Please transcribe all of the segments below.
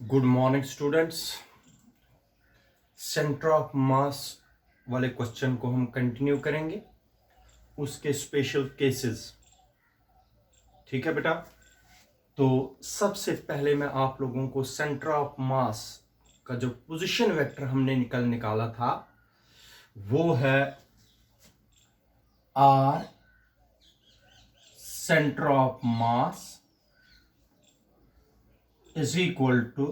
Good morning students. Centre of मास वाले question को हम कंटिन्यू करेंगे, उसके स्पेशल केसेस। ठीक है बेटा। तो सबसे पहले मैं आप लोगों को सेंटर ऑफ मास का जो पोजीशन वेक्टर हमने निकाला था वो है R centre of mass is equal to,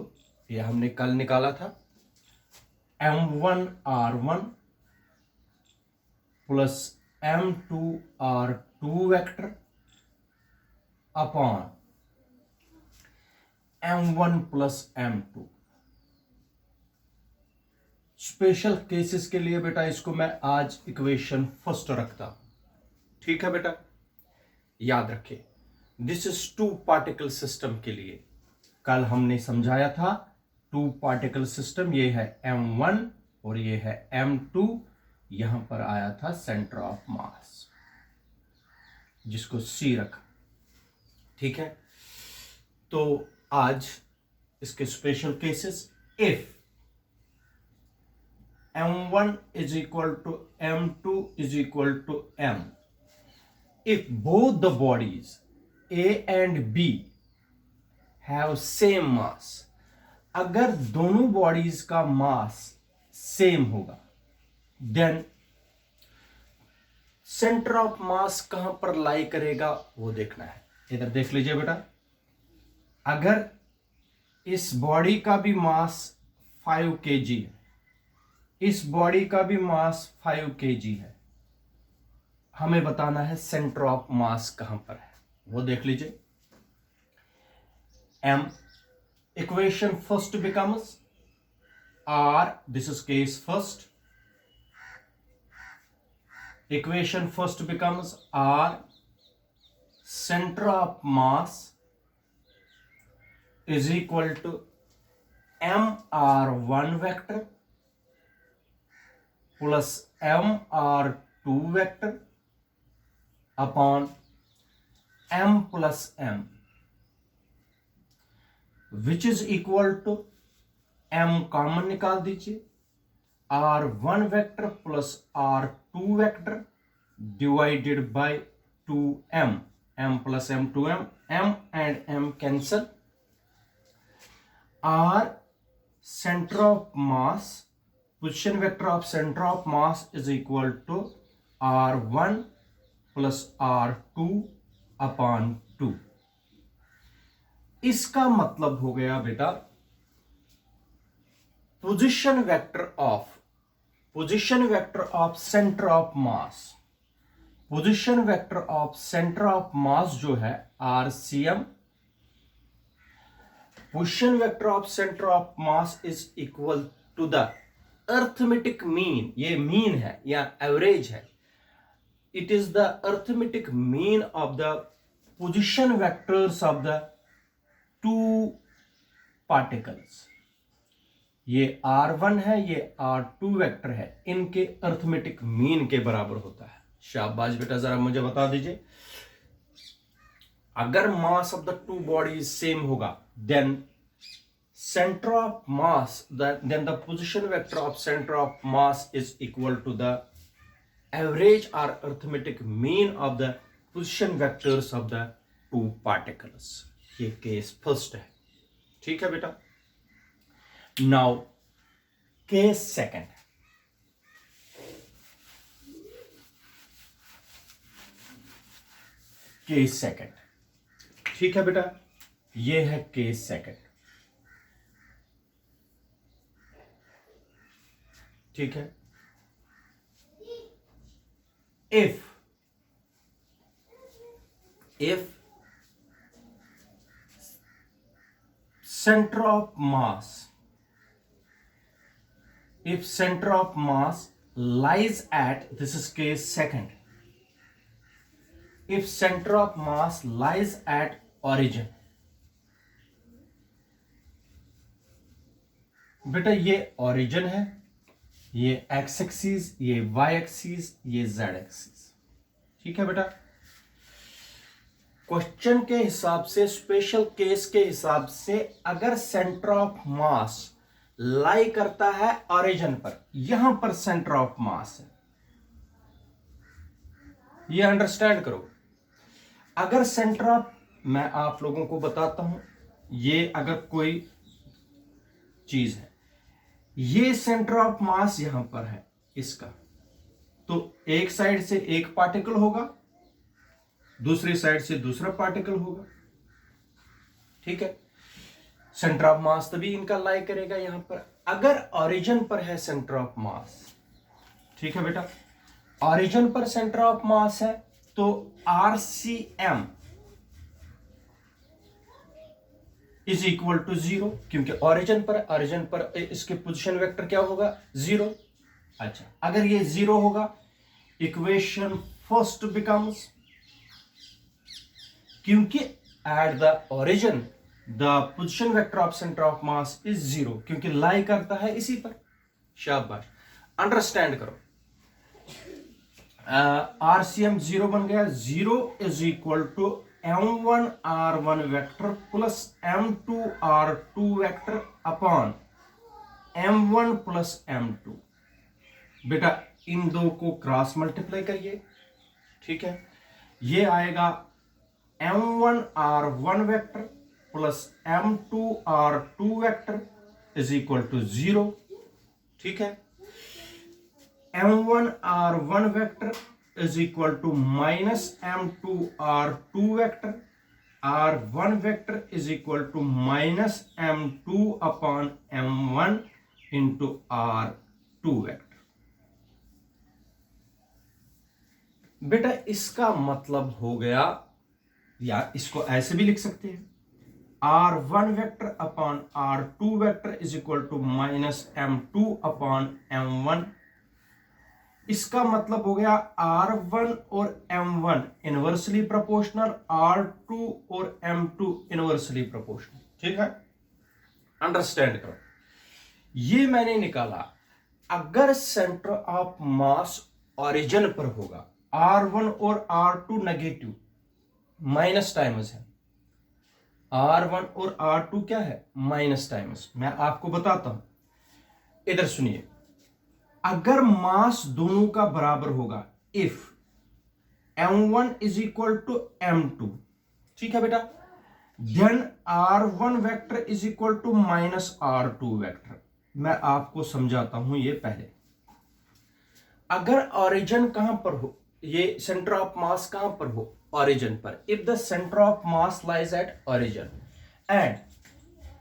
ये हमने कल निकाला था, m1r1 plus m2r2 vector upon m1 plus m2। Special cases के लिए बेटा इसको मैं आज इक्वेशन फर्स्ट रखता हूं। ठीक है बेटा, याद रखिए this is two particle system के लिए। कल हमने समझाया था टू पार्टिकल सिस्टम, ये है m1 और ये है m2। यहां पर आया था सेंटर ऑफ मास जिसको C रखा। ठीक है, तो आज इसके special cases. If m1 is equal to m2 is equal to m, if both the bodies A and B have same mass, अगर दोनों बॉडीज का मास सेम होगा देन सेंटर ऑफ मास कहां पर लाई करेगा वो देखना है। इधर देख लीजिए बेटा, अगर इस बॉडी का भी मास 5 kg है, इस बॉडी का भी मास 5 kg है, हमें बताना है सेंटर ऑफ मास कहां पर है वो देख लीजिए। m equation first becomes r, this is case first, equation first becomes r center of mass is equal to mr1 vector plus mr2 vector upon m plus m, which is equal to m common निकाल दीजिए, r1 vector plus r2 vector divided by 2m, m plus m 2m, m and m cancel. r centre of mass, position vector of centre of mass is equal to r1 plus r2 upon 2। इसका मतलब हो गया बेटा position vector of centre of mass, position vector of centre of mass जो है RCM, position vector of centre of mass is equal to the arithmetic mean. ये mean है या एवरेज है, it is the arithmetic mean of the position vectors of the two particles. ये R1 है, ये R2 vector है, इनके arithmetic mean के बराबर होता है। शाबाश बेटा, जरा मुझे बता दीजिए, अगर mass of the two bodies same होगा then centre of mass, then the position vector of centre of mass is equal to the average और arithmetic mean of the position vectors of the two particles. ये case first है। ठीक है बेटा, now case second. Case second, ठीक है बेटा, ये है केस सेकंड। ठीक है, if center of mass, if center of mass lies at, this is case second, if center of mass lies at origin, बेटा ये origin है, ये x एक्सिस, ये y एक्सिस, ये z एक्सिस। ठीक है बेटा, क्वेश्चन के हिसाब से, स्पेशल केस के हिसाब से, अगर सेंटर ऑफ मास लाई करता है ओरिजिन पर, यहां पर सेंटर ऑफ मास है, ये अंडरस्टैंड करो। अगर सेंटर ऑफ, मैं आप लोगों को बताता हूं, ये अगर कोई चीज है, ये सेंटर ऑफ मास यहां पर है इसका, तो एक साइड से एक पार्टिकल होगा, दूसरी साइड से दूसरा पार्टिकल होगा, ठीक है। सेंटर ऑफ मास तभी इनका लाई करेगा यहां पर। अगर ओरिजिन पर है सेंटर ऑफ मास, ठीक है बेटा, ओरिजिन पर सेंटर ऑफ मास है, तो RCM इज इक्वल टू 0, क्योंकि ओरिजिन पर इसके पोजीशन वेक्टर क्या होगा, 0। अच्छा, अगर ये 0 होगा, इक्वेशन फर्स्ट बिकम्स, क्योंकि at the origin the position vector of centre of mass is 0, क्योंकि लाई करता है इसी पर। शाबाश, अंडरस्टैंड करो। RCM 0 बन गया, 0 is equal to M1 R1 vector plus M2 R2 vector upon M1 plus M2। बेटा इन दो को क्रॉस मल्टीप्लाई करिए, ठीक है, ये आएगा M1 R1 vector plus M2 R2 vector is equal to 0, ठीक है। M1 R1 vector is equal to minus M2 R2 vector, R1 vector is equal to minus M2 upon M1 into R2 vector. बेटा इसका मतलब हो गया, या इसको ऐसे भी लिख सकते हैं, R1 vector upon R2 vector is equal to minus M2 upon M1। इसका मतलब हो गया R1 और M1 इनवर्सली प्रोपोर्शनल, R2 और M2 इनवर्सली प्रोपोर्शनल, ठीक है। अंडरस्टैंड करो, ये मैंने निकाला। अगर सेंटर ऑफ मास ओरिजिन पर होगा, R1 और R2 नेगेटिव माइनस टाइम्स है, R1 और R2 क्या है, माइनस टाइम्स। मैं आपको बताता हूं, इधर सुनिए। अगर मास दोनों का बराबर होगा, if M1 is equal to M2, ठीक है बेटा, then R1 vector is equal to minus R2 vector. मैं आपको समझाता हूं ये पहले। अगर ओरिजिन कहां पर हो, ये सेंटर ऑफ मास कहां पर हो, ओरिजिन पर, if the centre of mass lies at origin and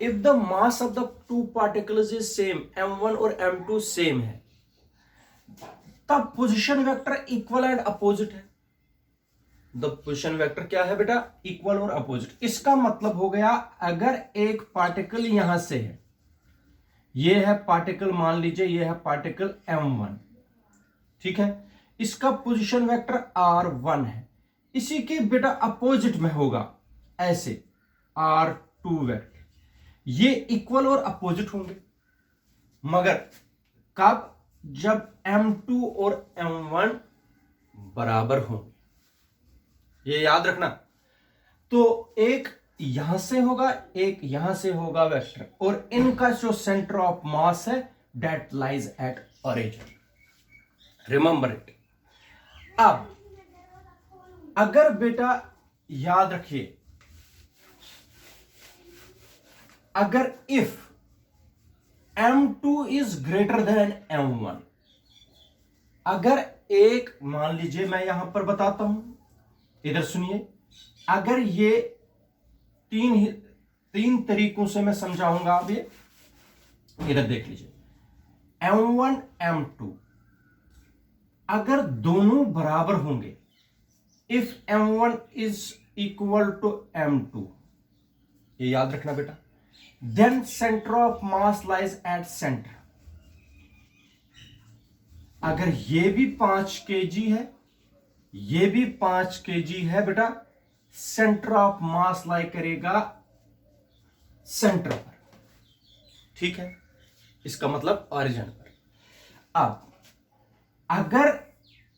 if the mass of the two particles is same, M1 और M2 सेम है, तब position vector equal and opposite है। द पोजीशन वेक्टर क्या है बेटा, इक्वल और opposite. इसका मतलब हो गया, अगर एक पार्टिकल यहां से है, ये है पार्टिकल, मान लीजिए ये है पार्टिकल M1, ठीक है, इसका पोजीशन वेक्टर R1 है, इसी के बेटा अपोजिट में होगा ऐसे R2 वेक्टर, ये इक्वल और अपोजिट होंगे। मगर कब, जब M2 और M1 बराबर होंगे, ये याद रखना। तो एक यहां से होगा, एक यहां से होगा वेक्टर, और इनका जो सेंटर ऑफ मास है that lies at origin, remember it. अब अगर बेटा याद रखिए, अगर if M2 is greater than M1, अगर एक, मान लीजिए मैं यहां पर बताता हूं, इधर सुनिए, अगर ये तीन तरीकों से मैं समझाऊंगा, आप ये इधर देख लीजिए। M1 M2 अगर दोनों बराबर होंगे, if M1 is equal to M2, ये याद रखना बेटा, then centre of mass lies at centre. अगर ये भी 5 kg है, ये भी 5 kg है बेटा, सेंटर ऑफ मास लाई करेगा सेंटर पर, ठीक है, इसका मतलब ओरिजिन पर। अब अगर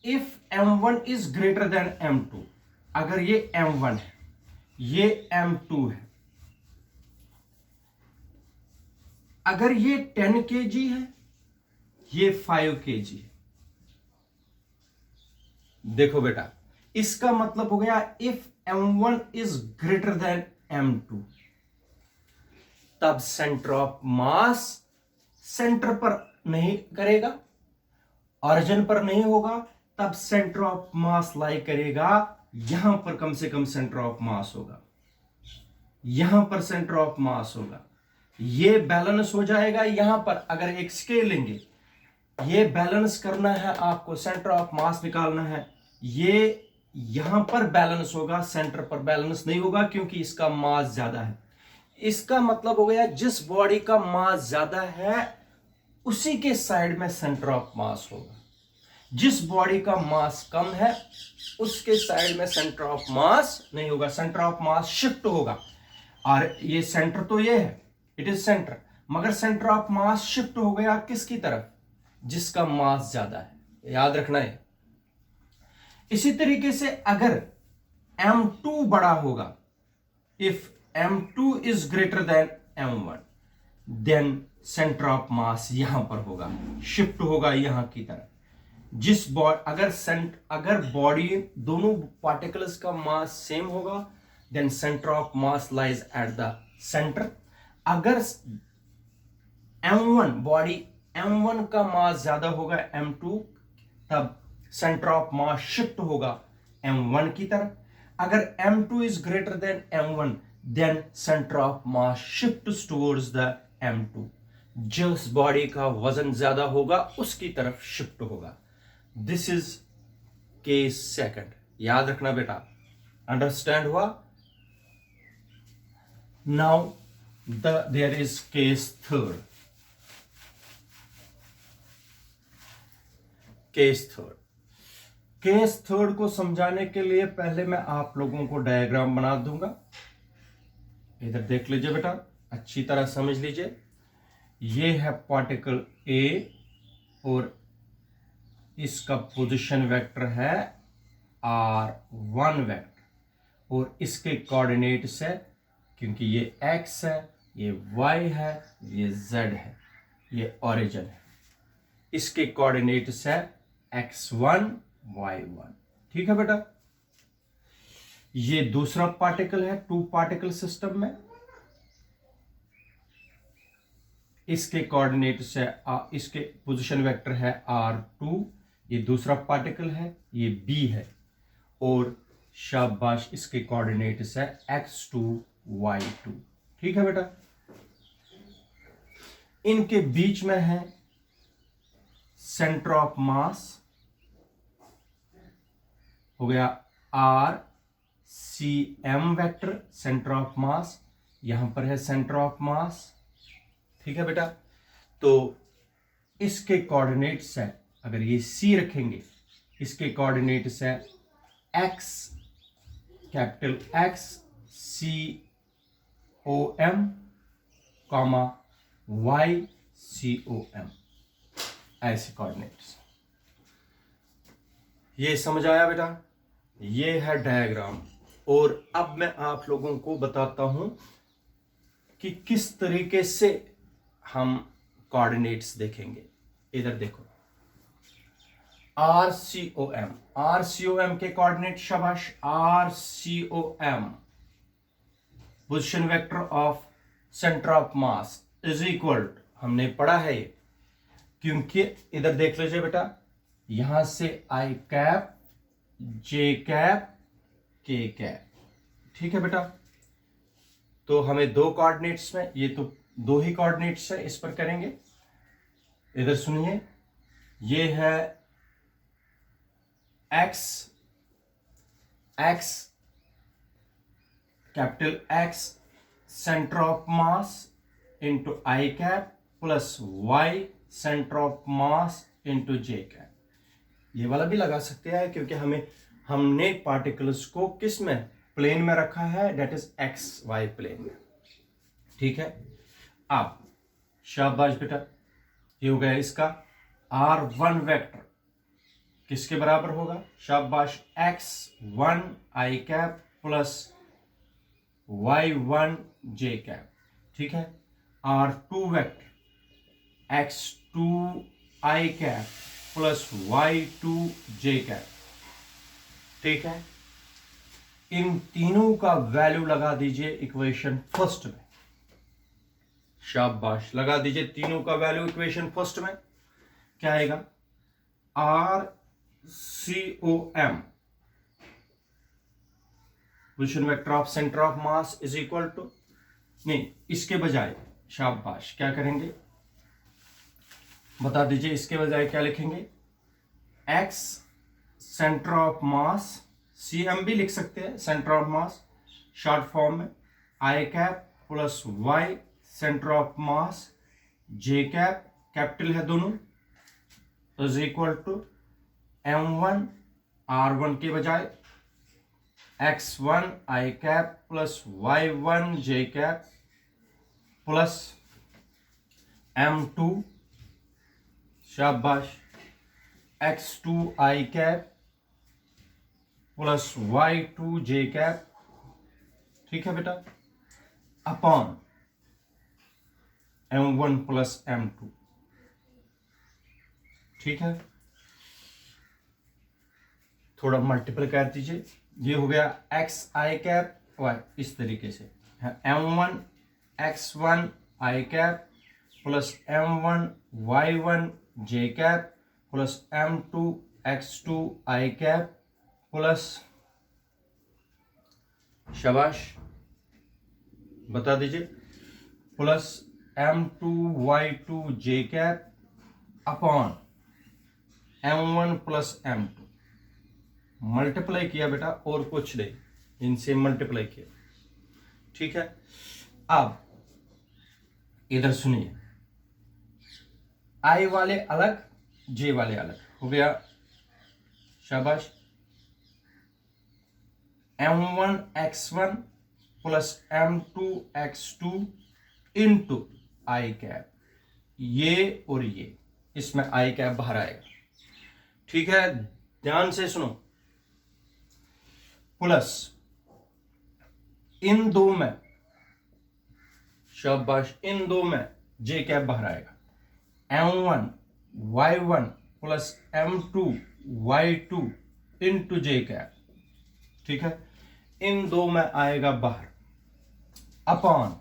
if M1 is greater then M2, अगर ये M1 है, ये M2 है। अगर ये 10 kg है, ये 5 kg है। देखो बेटा, इसका मतलब हो गया if M1 is greater then M2, तब सेंटर ऑफ मास सेंटर पर नहीं करेगा, ऑरिजिन पर नहीं होगा, तब सेंटर ऑफ मास लाई करेगा यहां पर। कम से कम सेंटर ऑफ मास होगा, यहां पर सेंटर ऑफ मास होगा। ये बैलेंस हो जाएगा यहां पर। अगर एक स्केल लेंगे, ये बैलेंस करना है आपको, सेंटर ऑफ मास निकालना है, ये यहां पर बैलेंस होगा, सेंटर पर बैलेंस नहीं होगा क्योंकि इसका मास ज्यादा है। इसका मतलब हो गया जिस बॉडी का मास ज्यादा है उसी के साइड में सेंटर ऑफ मास होगा। जिस बॉडी का मास कम है उसके साइड में सेंटर ऑफ मास नहीं होगा, सेंटर ऑफ मास शिफ्ट होगा। और ये सेंटर तो ये है, इट इज सेंटर, मगर सेंटर ऑफ मास शिफ्ट हो गया किसकी तरफ? जिसका मास ज्यादा है। याद रखना है। इसी तरीके से अगर M2 बड़ा होगा, if M2 is greater than M1, then centre of mass यहां पर होगा, शिफ्ट होगा यहां की तरफ। अगर बॉडी दोनों पार्टिकल्स का मास सेम होगा, then centre of mass lies at the centre. अगर बॉडी M1 का मास ज्यादा होगा M2, तब सेंटर ऑफ मास शिफ्ट होगा M1 की तरफ। अगर M2 is greater than M1, then centre of mass shift towards the M2। जिस बॉडी का वजन ज्यादा होगा उसकी तरफ शिफ्ट होगा। This is case second. याद रखना बेटा, अंडरस्टैंड हुआ? Now there is case third. Case third को समझाने के लिए पहले मैं आप लोगों को डायग्राम बना दूंगा। इधर देख लीजिए बेटा, अच्छी तरह समझ लीजिए। ये है पार्टिकल A और इसका पोजीशन वेक्टर है R1 वेक्टर, और इसके कोऑर्डिनेट्स है, क्योंकि ये X है, ये Y है, ये Z है, ये ओरिजिन है। इसके कोऑर्डिनेट्स है X1 Y1। ठीक है बेटा। ये दूसरा पार्टिकल है 2 पार्टिकल सिस्टम में। इसके कोऑर्डिनेट्स है, इसके पोजीशन वेक्टर है R2। ये दूसरा पार्टिकल है, ये B है, और शाबाश इसके कोऑर्डिनेट्स है X2 Y2। ठीक है बेटा। इनके बीच में है सेंटर ऑफ मास, हो गया RCM vector, centre of mass. यहां पर है सेंटर ऑफ मास। ठीक है बेटा। तो इसके कोऑर्डिनेट्स है, अगर ये C रखेंगे, इसके कोऑर्डिनेट्स है X, capital X COM, comma Y COM, ऐसे कोऑर्डिनेट्स। ये समझ आया बेटा? ये है डायग्राम। और अब मैं आप लोगों को बताता हूं कि किस तरीके से हम कोऑर्डिनेट्स देखेंगे। इधर देखो, RCOM के कोऑर्डिनेट, शाबाश, RCOM position vector of centre of mass is equal, हमने पढ़ा है ये, क्योंकि इधर देख लीजिए बेटा, यहां से I cap, J cap, K cap. ठीक है बेटा। तो हमें 2 कोऑर्डिनेट्स में, ये तो 2 ही कोऑर्डिनेट्स है, इस पर करेंगे। इधर सुनिए, ये है X capital X centre of mass into I cap plus Y centre of mass into J cap. ये वाला भी लगा सकते हैं क्योंकि हमने पार्टिकल्स को किस में, प्लेन में रखा है, डेट इज XY प्लेन में। ठीक है। अब शाबाश बेटा, ये हो गया इसका R1 वेक्टर, किसके बराबर होगा? शाबाश, X1 I cap plus y1 j cap, ठीक है, और two vector x2 i cap plus y2 j cap, ठीक है। इन तीनों का वैल्यू लगा दीजिए इक्वेशन फर्स्ट में, शाबाश, लगा दीजिए तीनों का वैल्यू इक्वेशन फर्स्ट में। क्या आएगा, RCOM position vector of centre of mass is equal to, नहीं इसके बजाय, शाबाश, क्या करेंगे बता दीजिए, इसके बजाय क्या लिखेंगे, x centre of mass, CM भी लिख सकते हैं, centre of mass short form में, i cap plus y centre of mass j cap, capital है दोनों, is equal to m1 r1 के बजाय x1 i cap plus y1 j cap plus m2, शाबाश, x2 i cap plus y2 j cap, ठीक है बेटा, upon m1 plus m2, ठीक है। थोड़ा मल्टीपल कर दीजिए, ये हो गया x i कैप y, इस तरीके से m1 x1 i cap plus m1 y1 j cap plus m2 x2 i cap plus, शाबाश, बता दीजिए, plus m2 y2 j cap upon m1 plus m2, multiply किया बेटा, और कुछ नहीं, इनसे मल्टीप्लाई किया, ठीक है। अब इधर सुनिए, i वाले अलग, j वाले अलग, हो गया, शाबाश, m1 x1 plus m2 x2 into i cap, ये और ये, इसमें i कैप बाहर आएगा, ठीक है, ध्यान से सुनो, प्लस इन दो में, शाबाश, इन दो में j कैप बाहर आएगा, m1 y1 plus m2 y2 into j cap, ठीक है, इन दो में आएगा बाहर, अपॉन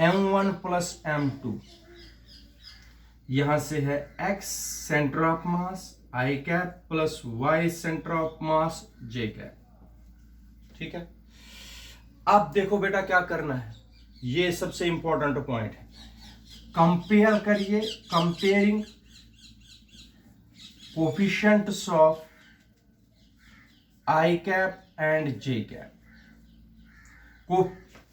m1 प्लस m2, यहां से है x centre of mass i cap plus y centre of mass j cap, ठीक है। अब देखो बेटा क्या करना है, ये सबसे इंपॉर्टेंट पॉइंट है, कंपेयर करिए, comparing coefficients of i cap and j cap, को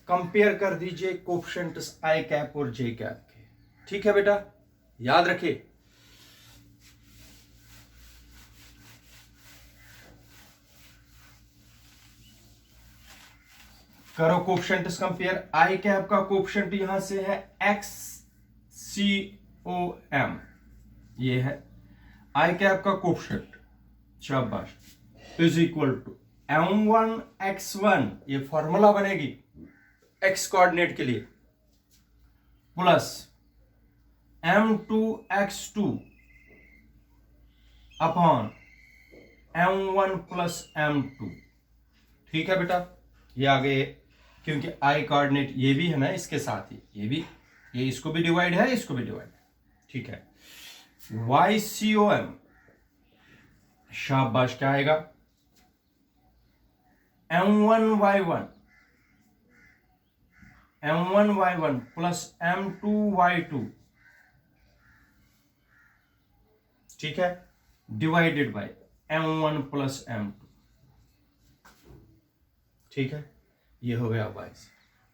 कंपेयर कर दीजिए कोफिशिएंट्स i कैप और j कैप के, ठीक है बेटा, याद रखिए। करो कोफिशिएंट्स कंपेयर, i कैप का कोफिशिएंट यहां से है XCOM, ये है i कैप का कोफिशिएंट, शाबाश, is equal to m1 x1, ये फॉर्मूला बनेगी x कोऑर्डिनेट के लिए, plus m2 x2 upon m1 plus m2, ठीक है बेटा, ये आगे, क्योंकि i कोऑर्डिनेट ये भी है ना इसके साथ ही, ये भी, ये इसको भी डिवाइड है, इसको भी डिवाइड है, ठीक है, YCOM, शाबाश, क्या आएगा, m1y1 प्लस m2y2, ठीक है, divided by m1 plus m2, ठीक है, ये हो गया 22।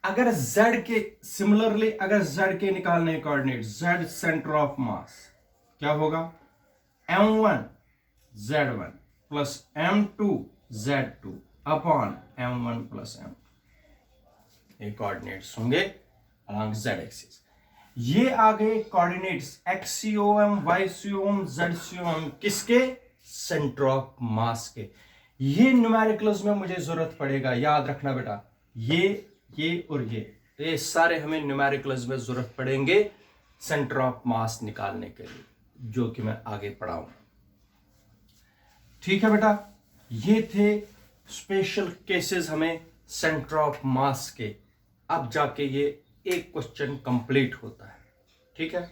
अगर z के सिमिलरली, अगर z के निकालने कोऑर्डिनेट, z सेंटर ऑफ मास, क्या होगा, m1 z1 plus m2 z2 upon m1 plus m2, ये कोऑर्डिनेट्स होंगे अलोंग z एक्सिस। ये आ गए कोऑर्डिनेट्स XCOM, YCOM, ZCOM, किसके, सेंटर ऑफ मास के। ये न्यूमेरिकल्स में मुझे जरूरत पड़ेगा, याद रखना बेटा, ये और ये सारे हमें न्यूमेरिकल्स में जरूरत पड़ेंगे सेंटर ऑफ मास निकालने के लिए, जो कि मैं आगे पढ़ाऊंगा। ठीक है बेटा, ये थे स्पेशल केसेस हमें सेंटर ऑफ मास के। अब जाके ये एक क्वेश्चन कंप्लीट होता है। ठीक है।